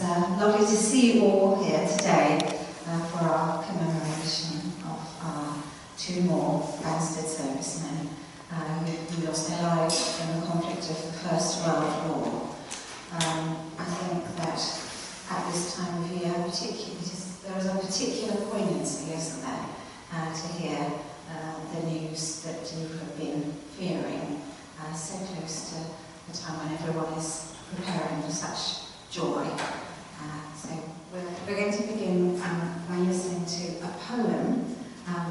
It's lovely to see you all here today for our commemoration of our two more Banstead servicemen who lost their lives in the conflict of the First World War. I think that at this time of year, there is a particular poignancy, isn't there, to hear the news that you have been fearing so close to the time when everyone is preparing for such joy. So we're going to begin by listening to a poem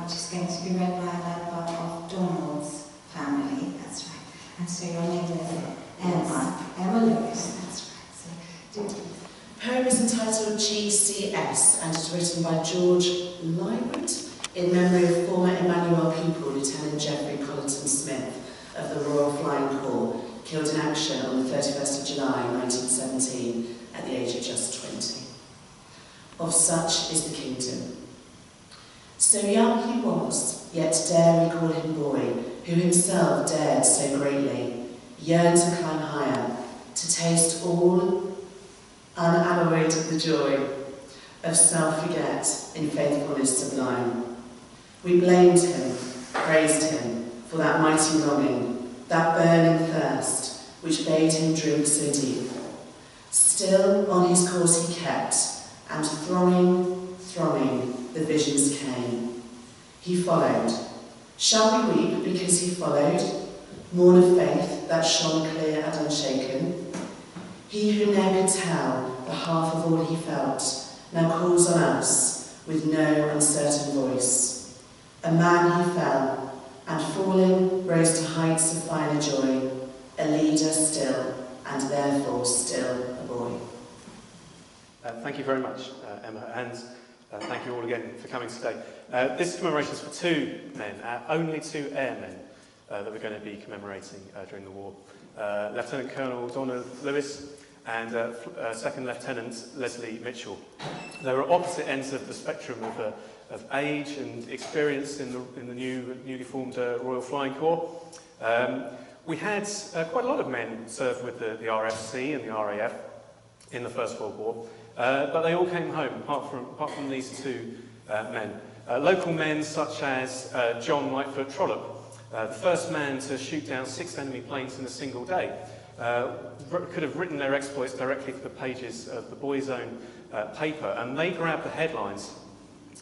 which is going to be read by a member of Dunnymans family. That's right. And so your name is Emma Lewis. That's right. So do please. The poem is entitled GCS and is written by George Lywood in memory of former Emmanuel pupil Lieutenant Geoffrey Colleton Smith of the Royal Flying Corps, killed in action on the 31st of July 1917 at the age of just 20. Of such is the kingdom. So young he was, yet dare we call him boy, who himself dared so greatly, yearned to climb higher, to taste all unalloyed the joy of self-forget in faithfulness sublime. We blamed him, praised him for that mighty longing, that burning thirst, which bade him drink so deep. Still on his course he kept, and thronging, the visions came. He followed. Shall we weep because he followed? Mourn of faith that shone clear and unshaken? He who ne'er could tell the half of all he felt, now calls on us with no uncertain voice. A man he fell, and falling rose to heights of finer joy, a leader still, and therefore still a boy. Thank you very much, Emma, and thank you all again for coming today. This commemoration is for two men, only two airmen that we're going to be commemorating during the war. Lieutenant Colonel Donald Lewis and Second Lieutenant Leslie Mitchell. They were opposite ends of the spectrum of age and experience in the newly formed Royal Flying Corps. We had quite a lot of men serve with the RFC and the RAF in the First World War, but they all came home, apart from these two men. Local men such as John Lightfoot Trollope, the first man to shoot down 6 enemy planes in a single day, could have written their exploits directly to the pages of the Boy's Own paper, and they grabbed the headlines.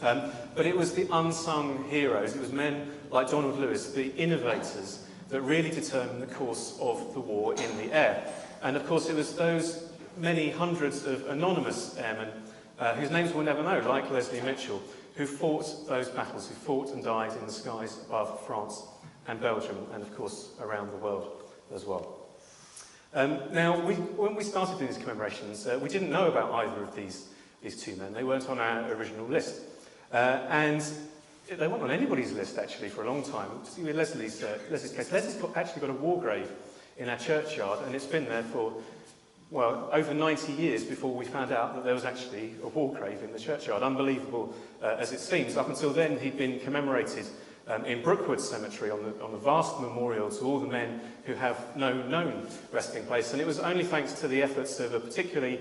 But it was the unsung heroes, it was men like Donald Lewis, the innovators, that really determined the course of the war in the air. And of course it was those many hundreds of anonymous airmen whose names we'll never know, like Leslie Mitchell, who fought those battles, who fought and died in the skies above France and Belgium, and of course around the world as well. Now, when we started doing these commemorations, we didn't know about either of these two men. They weren't on our original list. And they weren't on anybody's list, actually, for a long time. With Leslie's case, Leslie's actually got a war grave in our churchyard, and it's been there for, well, over 90 years before we found out that there was actually a war grave in the churchyard. Unbelievable as it seems. Up until then, he'd been commemorated in Brookwood Cemetery on the vast memorial to all the men who have no known resting place. And it was only thanks to the efforts of a particularly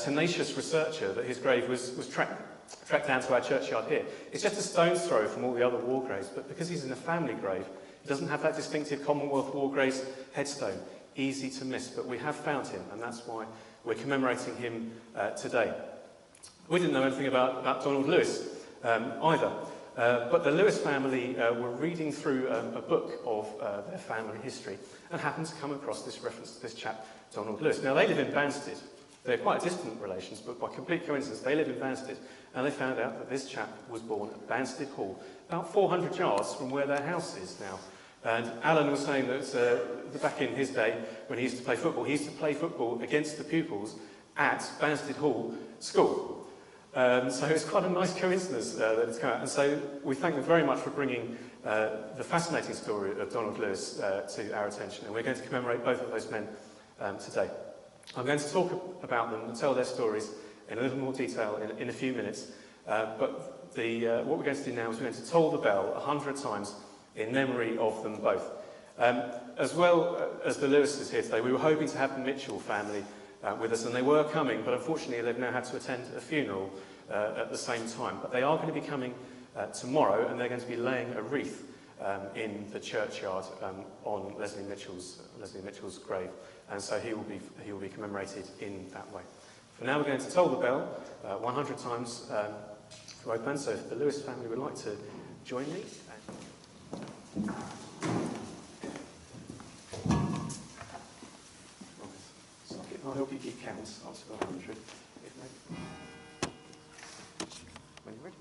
tenacious researcher that his grave was tracked down to our churchyard here. It's just a stone's throw from all the other war graves, but because he's in a family grave, he doesn't have that distinctive Commonwealth War Graves headstone. Easy to miss, but we have found him, and that's why we're commemorating him today. We didn't know anything about Donald Lewis either, but the Lewis family were reading through a book of their family history and happened to come across this reference to this chap, Donald Lewis. Now, they live in Banstead. They're quite distant relations, but by complete coincidence, they live in Banstead, and they found out that this chap was born at Banstead Hall, about 400 yards from where their house is now. And Alan was saying that back in his day, when he used to play football, he used to play football against the pupils at Banstead Hall School. So it's quite a nice coincidence that it's come out. And so we thank them very much for bringing the fascinating story of Donald Lewis to our attention. And we're going to commemorate both of those men today. I'm going to talk about them and tell their stories in a little more detail in a few minutes. But what we're going to do now is we're going to toll the bell 100 times in memory of them both. As well as the Lewises here today, we were hoping to have the Mitchell family with us, and they were coming, but unfortunately they've now had to attend a funeral at the same time. But they are going to be coming tomorrow, and they're going to be laying a wreath in the churchyard on Leslie Mitchell's grave, and so he will be commemorated in that way. For now, we're going to toll the bell 100 times for both bands. So if the Lewis family would like to join me. I'll help you keep count up to 100. When you're ready.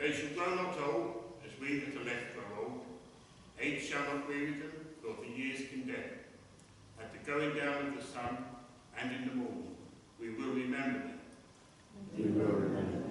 They shall grow not old, as we that are left grow old. Age shall not weary them, nor the years condemn. At the going down of the sun, and in the morning, we will remember them. We will remember them.